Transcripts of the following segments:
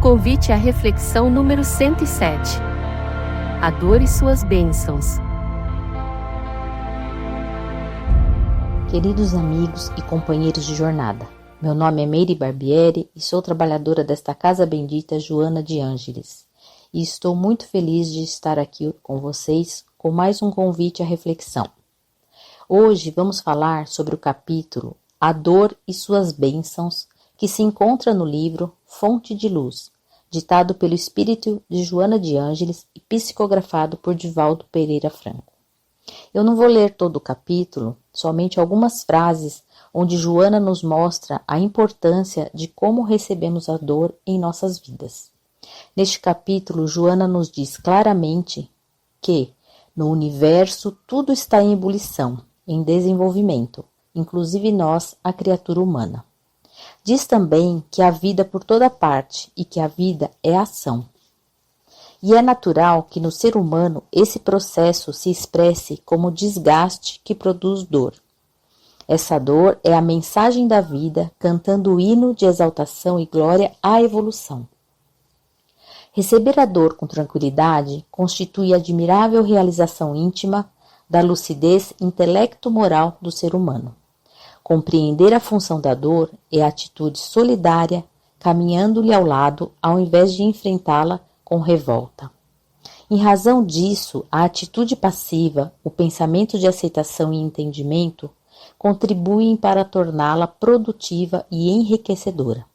Convite à reflexão número 107. A dor e suas bênçãos. Queridos amigos e companheiros de jornada, meu nome é Meire Barbieri e sou trabalhadora desta Casa Bendita Joana de Ângeles. E estou muito feliz de estar aqui com vocês com mais um convite à reflexão. Hoje vamos falar sobre o capítulo A Dor e Suas Bênçãos, que se encontra no livro Fonte de Luz, ditado pelo espírito de Joana de Ângeles e psicografado por Divaldo Pereira Franco. Eu não vou ler todo o capítulo, somente algumas frases onde Joana nos mostra a importância de como recebemos a dor em nossas vidas. Neste capítulo, Joana nos diz claramente que, no universo, tudo está em ebulição, em desenvolvimento, inclusive nós, a criatura humana. Diz também que há vida por toda parte e que a vida é ação. E é natural que no ser humano esse processo se expresse como desgaste que produz dor. Essa dor é a mensagem da vida cantando o hino de exaltação e glória à evolução. Receber a dor com tranquilidade constitui admirável realização íntima da lucidez intelecto-moral do ser humano. Compreender a função da dor é a atitude solidária, caminhando-lhe ao lado, ao invés de enfrentá-la com revolta. Em razão disso, a atitude passiva, o pensamento de aceitação e entendimento, contribuem para torná-la produtiva e enriquecedora.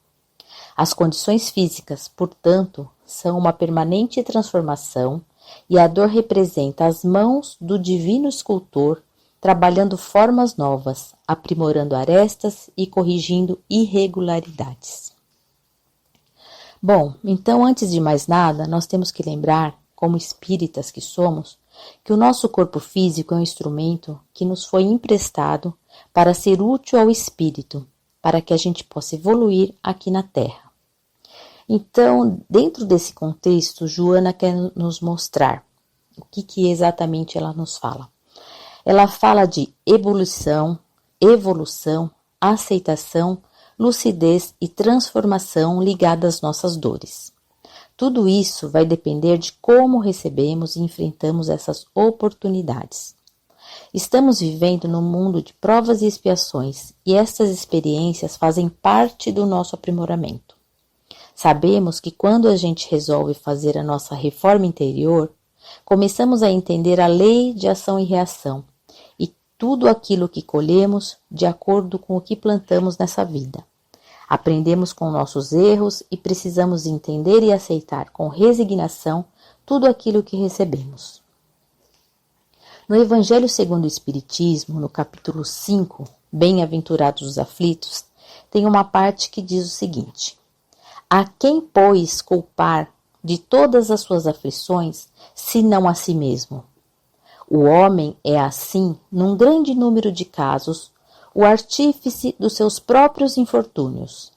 As condições físicas, portanto, são uma permanente transformação e a dor representa as mãos do divino escultor trabalhando formas novas, aprimorando arestas e corrigindo irregularidades. Bom, então antes de mais nada, nós temos que lembrar, como espíritas que somos, que o nosso corpo físico é um instrumento que nos foi emprestado para ser útil ao espírito, para que a gente possa evoluir aqui na Terra. Então, dentro desse contexto, Joana quer nos mostrar o que exatamente ela nos fala. Ela fala de ebulição, evolução, aceitação, lucidez e transformação ligada às nossas dores. Tudo isso vai depender de como recebemos e enfrentamos essas oportunidades. Estamos vivendo num mundo de provas e expiações e essas experiências fazem parte do nosso aprimoramento. Sabemos que quando a gente resolve fazer a nossa reforma interior, começamos a entender a lei de ação e reação e tudo aquilo que colhemos de acordo com o que plantamos nessa vida. Aprendemos com nossos erros e precisamos entender e aceitar com resignação tudo aquilo que recebemos. No Evangelho segundo o Espiritismo, no capítulo 5, Bem-aventurados os aflitos, tem uma parte que diz o seguinte: a quem, pois, culpar de todas as suas aflições, senão a si mesmo? O homem é assim, num grande número de casos, o artífice dos seus próprios infortúnios.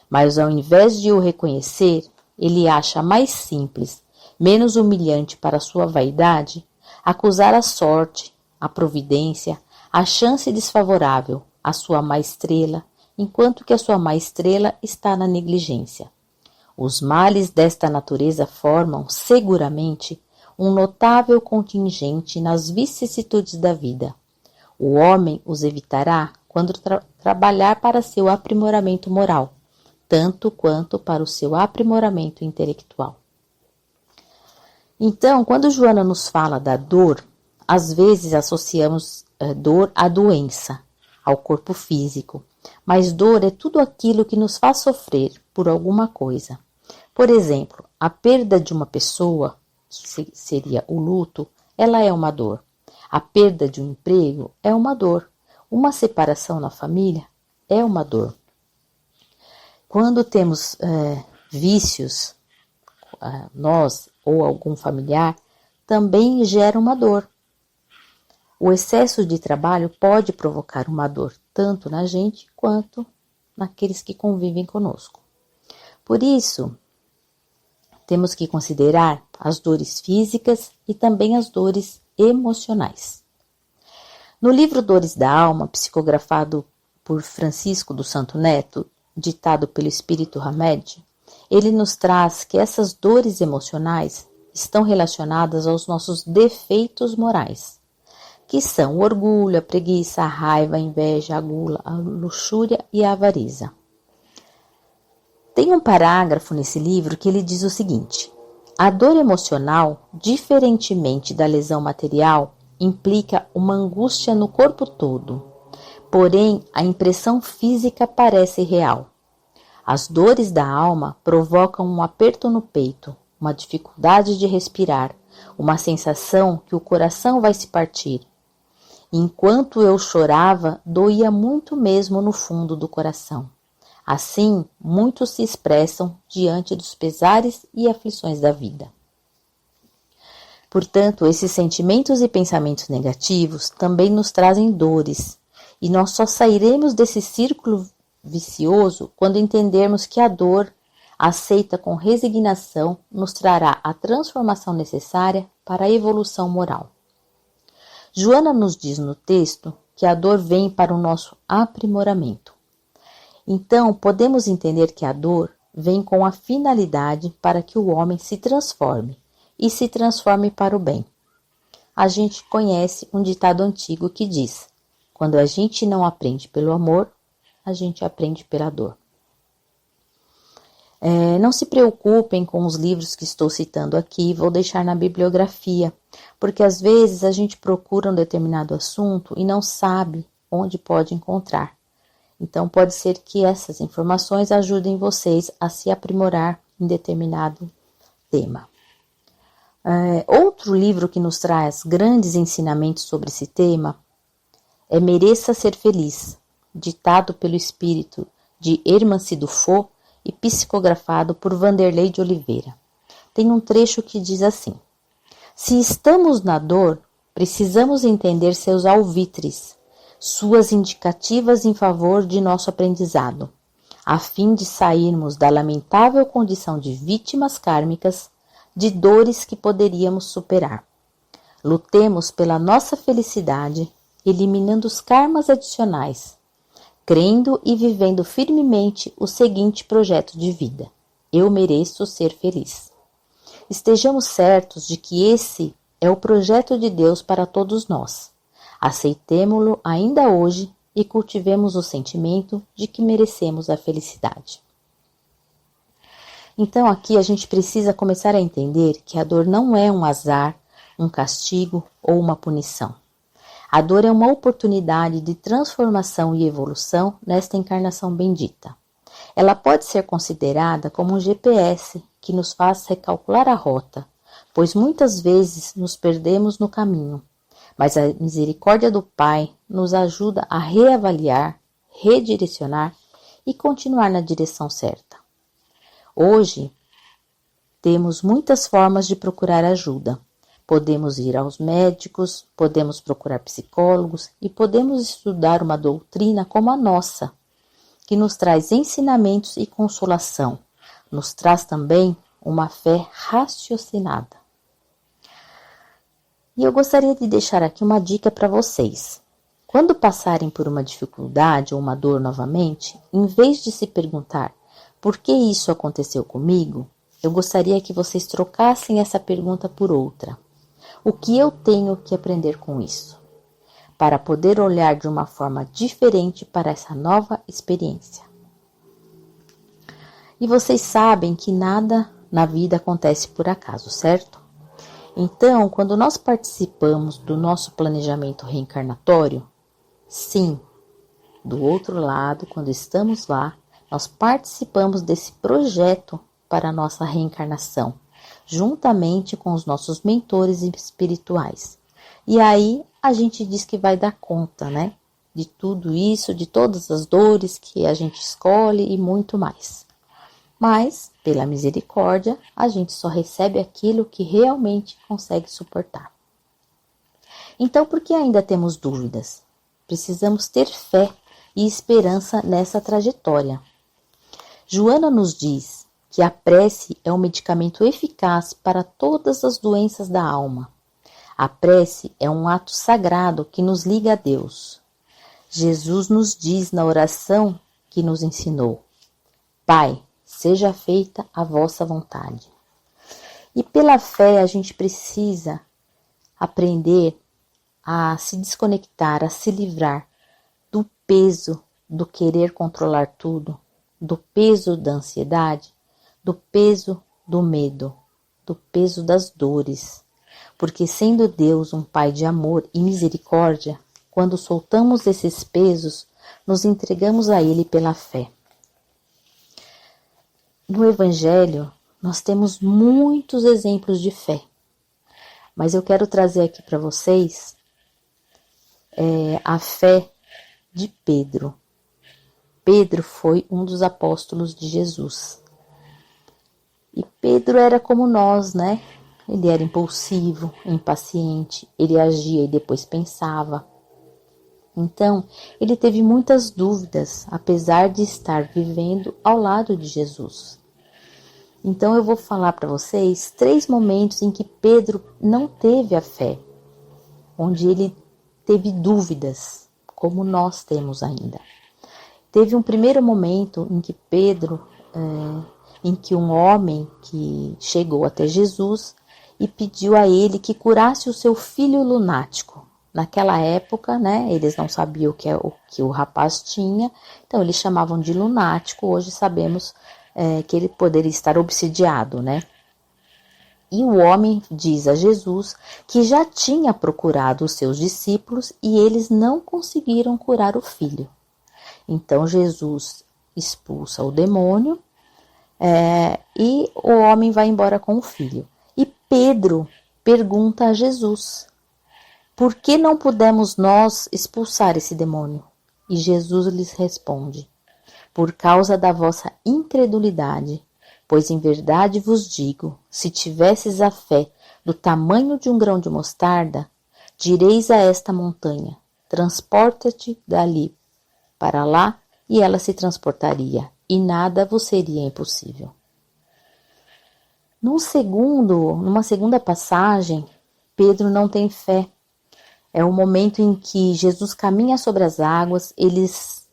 Mas ao invés de o reconhecer, ele acha mais simples, menos humilhante para sua vaidade, acusar a sorte, a providência, a chance desfavorável, a sua má estrela, enquanto que a sua má estrela está na negligência. Os males desta natureza formam, seguramente, um notável contingente nas vicissitudes da vida. O homem os evitará quando trabalhar para seu aprimoramento moral, tanto quanto para o seu aprimoramento intelectual. Então, quando Joana nos fala da dor, às vezes associamos dor à doença, ao corpo físico, mas dor é tudo aquilo que nos faz sofrer por alguma coisa. Por exemplo, a perda de uma pessoa, que seria o luto, ela é uma dor. A perda de um emprego é uma dor. Uma separação na família é uma dor. Quando temos vícios, nós ou algum familiar, também gera uma dor. O excesso de trabalho pode provocar uma dor, tanto na gente quanto naqueles que convivem conosco. Por isso, temos que considerar as dores físicas e também as dores emocionais. No livro Dores da Alma, psicografado por Francisco do Santo Neto, ditado pelo Espírito Hamed, ele nos traz que essas dores emocionais estão relacionadas aos nossos defeitos morais, que são o orgulho, a preguiça, a raiva, a inveja, a gula, a luxúria e a avareza. Tem um parágrafo nesse livro que ele diz o seguinte: a dor emocional, diferentemente da lesão material, implica uma angústia no corpo todo, porém a impressão física parece real. As dores da alma provocam um aperto no peito, uma dificuldade de respirar, uma sensação que o coração vai se partir. Enquanto eu chorava, doía muito mesmo no fundo do coração. Assim, muitos se expressam diante dos pesares e aflições da vida. Portanto, esses sentimentos e pensamentos negativos também nos trazem dores, e nós só sairemos desse círculo vicioso quando entendermos que a dor, aceita com resignação, nos trará a transformação necessária para a evolução moral. Joana nos diz no texto que a dor vem para o nosso aprimoramento. Então, podemos entender que a dor vem com a finalidade para que o homem se transforme, e se transforme para o bem. A gente conhece um ditado antigo que diz: quando a gente não aprende pelo amor, a gente aprende pela dor. Não se preocupem com os livros que estou citando aqui, vou deixar na bibliografia, porque às vezes a gente procura um determinado assunto e não sabe onde pode encontrar. Então pode ser que essas informações ajudem vocês a se aprimorar em determinado tema. Outro livro que nos traz grandes ensinamentos sobre esse tema é Mereça Ser Feliz, ditado pelo espírito de Hermanci Dufour e psicografado por Vanderlei de Oliveira. Tem um trecho que diz assim: se estamos na dor, precisamos entender seus alvitres, suas indicativas em favor de nosso aprendizado, a fim de sairmos da lamentável condição de vítimas kármicas de dores que poderíamos superar. Lutemos pela nossa felicidade, eliminando os karmas adicionais, crendo e vivendo firmemente o seguinte projeto de vida: eu mereço ser feliz. Estejamos certos de que esse é o projeto de Deus para todos nós. Aceitemo-lo ainda hoje e cultivemos o sentimento de que merecemos a felicidade. Então aqui a gente precisa começar a entender que a dor não é um azar, um castigo ou uma punição. A dor é uma oportunidade de transformação e evolução nesta encarnação bendita. Ela pode ser considerada como um GPS que nos faz recalcular a rota, pois muitas vezes nos perdemos no caminho, mas a misericórdia do Pai nos ajuda a reavaliar, redirecionar e continuar na direção certa. Hoje, temos muitas formas de procurar ajuda. Podemos ir aos médicos, podemos procurar psicólogos e podemos estudar uma doutrina como a nossa, que nos traz ensinamentos e consolação. Nos traz também uma fé raciocinada. E eu gostaria de deixar aqui uma dica para vocês. Quando passarem por uma dificuldade ou uma dor novamente, em vez de se perguntar por que isso aconteceu comigo, eu gostaria que vocês trocassem essa pergunta por outra. O que eu tenho que aprender com isso? Para poder olhar de uma forma diferente para essa nova experiência. E vocês sabem que nada na vida acontece por acaso, certo? Então, quando nós participamos do nosso planejamento reencarnatório, sim, do outro lado, quando estamos lá, nós participamos desse projeto para a nossa reencarnação, juntamente com os nossos mentores espirituais. E aí a gente diz que vai dar conta, né? De tudo isso, de todas as dores que a gente escolhe e muito mais. Mas, pela misericórdia, a gente só recebe aquilo que realmente consegue suportar. Então, por que ainda temos dúvidas? Precisamos ter fé e esperança nessa trajetória. Joana nos diz que a prece é um medicamento eficaz para todas as doenças da alma. A prece é um ato sagrado que nos liga a Deus. Jesus nos diz na oração que nos ensinou: Pai, seja feita a vossa vontade. E pela fé a gente precisa aprender a se desconectar, a se livrar do peso do querer controlar tudo, do peso da ansiedade, do peso do medo, do peso das dores. Porque sendo Deus um Pai de amor e misericórdia, quando soltamos esses pesos, nos entregamos a Ele pela fé. No Evangelho, nós temos muitos exemplos de fé, mas eu quero trazer aqui para vocês a fé de Pedro. Pedro foi um dos apóstolos de Jesus. E Pedro era como nós, né? Ele era impulsivo, impaciente, ele agia e depois pensava. Então, ele teve muitas dúvidas, apesar de estar vivendo ao lado de Jesus. Então, eu vou falar para vocês 3 momentos em que Pedro não teve a fé, onde ele teve dúvidas, como nós temos ainda. Teve um primeiro momento em que em que um homem que chegou até Jesus e pediu a ele que curasse o seu filho lunático. Naquela época, né, eles não sabiam o que o rapaz tinha, então eles chamavam de lunático. Hoje sabemos que ele poderia estar obsidiado, né? E o homem diz a Jesus que já tinha procurado os seus discípulos e eles não conseguiram curar o filho. Então Jesus expulsa o demônio e o homem vai embora com o filho. E Pedro pergunta a Jesus: por que não pudemos nós expulsar esse demônio? E Jesus lhes responde: por causa da vossa incredulidade. Pois em verdade vos digo, se tivesses a fé do tamanho de um grão de mostarda, direis a esta montanha: transporta-te dali para lá, e ela se transportaria, e nada vos seria impossível. Numa segunda passagem, Pedro não tem fé. É o momento em que Jesus caminha sobre as águas, eles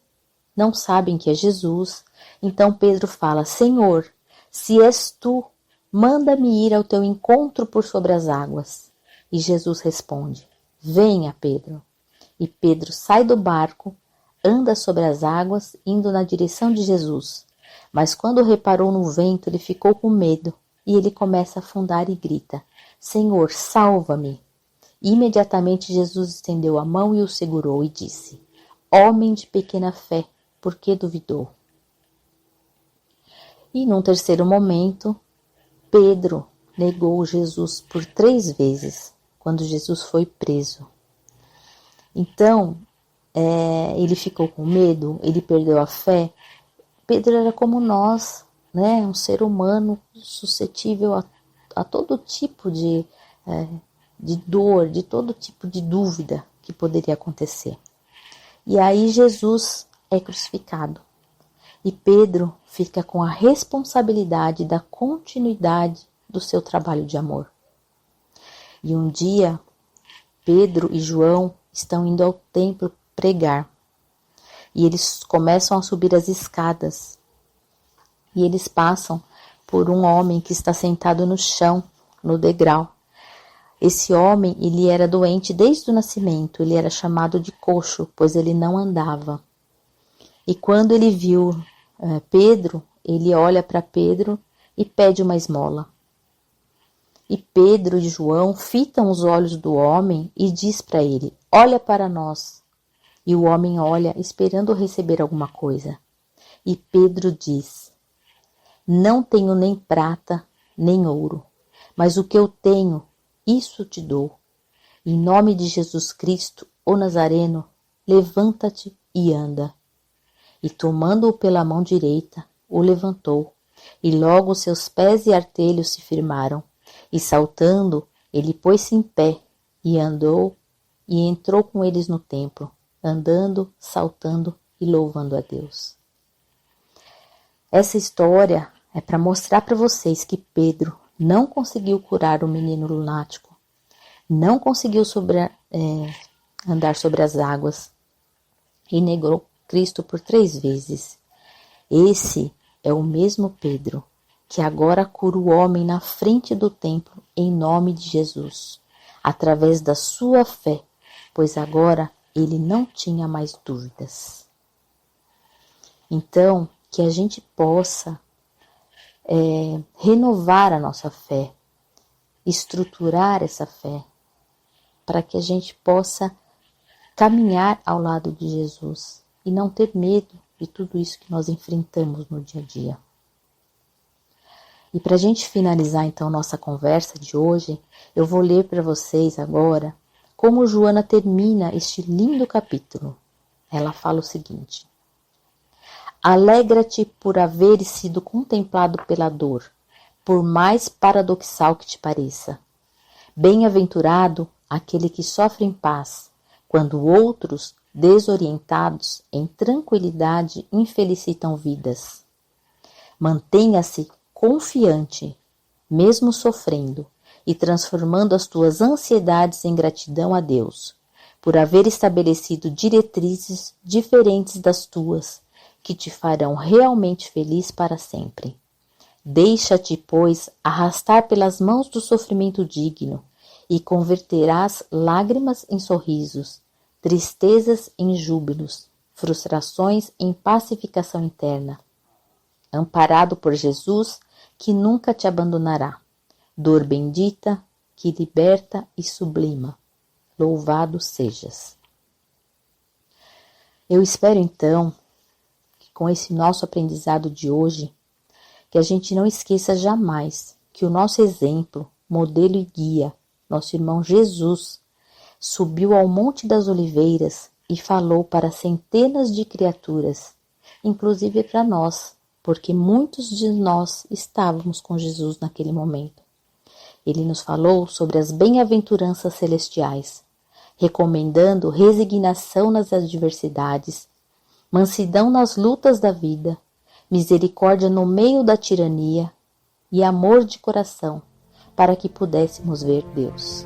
não sabem que é Jesus. Então Pedro fala: Senhor, se és tu, manda-me ir ao teu encontro por sobre as águas. E Jesus responde: venha, Pedro. E Pedro sai do barco, anda sobre as águas, indo na direção de Jesus. Mas quando reparou no vento, ele ficou com medo, e ele começa a afundar e grita: Senhor, salva-me! Imediatamente Jesus estendeu a mão e o segurou e disse: homem de pequena fé, por que duvidou? E num terceiro momento, Pedro negou Jesus por 3 vezes, quando Jesus foi preso. Então, ele ficou com medo, ele perdeu a fé. Pedro era como nós, né? Um ser humano suscetível a todo tipo de dor, de todo tipo de dúvida que poderia acontecer. E aí Jesus é crucificado. E Pedro fica com a responsabilidade da continuidade do seu trabalho de amor. E um dia, Pedro e João estão indo ao templo pregar. E eles começam a subir as escadas. E eles passam por um homem que está sentado no chão, no degrau. Esse homem, ele era doente desde o nascimento, ele era chamado de coxo, pois ele não andava. E quando ele viu Pedro, ele olha para Pedro e pede uma esmola. E Pedro e João fitam os olhos do homem e diz para ele: olha para nós. E o homem olha, esperando receber alguma coisa. E Pedro diz: não tenho nem prata, nem ouro, mas o que eu tenho, isso te dou. Em nome de Jesus Cristo, o Nazareno, levanta-te e anda. E tomando-o pela mão direita, o levantou, e logo seus pés e artelhos se firmaram. E saltando, ele pôs-se em pé, e andou, e entrou com eles no templo, andando, saltando e louvando a Deus. Essa história é para mostrar para vocês que Pedro não conseguiu curar o menino lunático, não conseguiu andar sobre as águas e negou Cristo por 3 vezes. Esse é o mesmo Pedro que agora cura o homem na frente do templo em nome de Jesus, através da sua fé, pois agora ele não tinha mais dúvidas. Então, que a gente possa renovar a nossa fé, estruturar essa fé, para que a gente possa caminhar ao lado de Jesus e não ter medo de tudo isso que nós enfrentamos no dia a dia. E para a gente finalizar então nossa conversa de hoje, eu vou ler para vocês agora como Joana termina este lindo capítulo. Ela fala o seguinte: alegra-te por haveres sido contemplado pela dor, por mais paradoxal que te pareça. Bem-aventurado aquele que sofre em paz, quando outros, desorientados, em tranquilidade, infelicitam vidas. Mantenha-se confiante, mesmo sofrendo, e transformando as tuas ansiedades em gratidão a Deus, por haver estabelecido diretrizes diferentes das tuas, que te farão realmente feliz para sempre. Deixa-te, pois, arrastar pelas mãos do sofrimento digno, e converterás lágrimas em sorrisos, tristezas em júbilos, frustrações em pacificação interna. Amparado por Jesus, que nunca te abandonará. Dor bendita, que liberta e sublima. Louvado sejas. Eu espero então, que com esse nosso aprendizado de hoje, que a gente não esqueça jamais que o nosso exemplo, modelo e guia, nosso irmão Jesus, subiu ao Monte das Oliveiras e falou para centenas de criaturas, inclusive para nós, porque muitos de nós estávamos com Jesus naquele momento. Ele nos falou sobre as bem-aventuranças celestiais, recomendando resignação nas adversidades, mansidão nas lutas da vida, misericórdia no meio da tirania e amor de coração, para que pudéssemos ver Deus.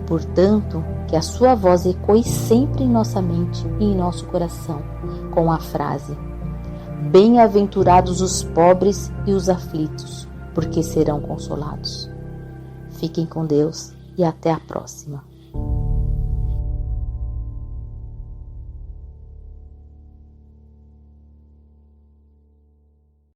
Portanto, que a sua voz ecoe sempre em nossa mente e em nosso coração, com a frase: bem-aventurados os pobres e os aflitos, porque serão consolados. Fiquem com Deus e até a próxima.